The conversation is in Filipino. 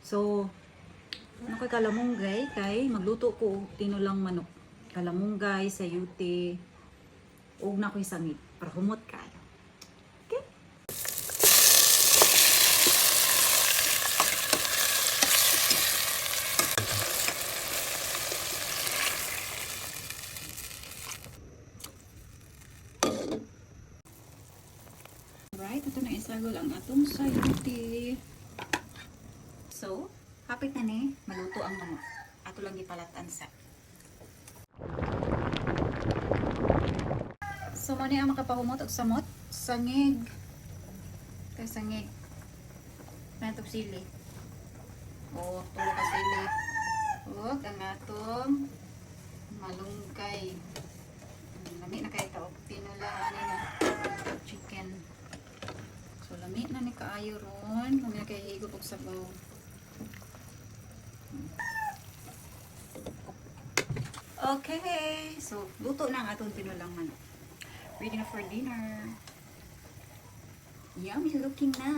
So, ano kay kalamunggay kay magluto ko tinulang manok. Kalamunggay, sayute, ug na ko'y sangit para humot kayo. Okay? Alright, ito na isagol ang atong sayute. So, kapit na ni maluto ang manok. Ato lang gipalatan sa. So, mo ni ang makapahumot og samot, sangig. Kay sangig. Natog sili. O, tulo ka sili. O, ang atong malunggay. Lami na kayo taog. Tinulaan ni na chicken. So, lami na ni kaayo ron. Kung na kayo higop og sabaw. Okay, so luto na ang atong tinulang manok. Ready na for dinner. Yummy looking na.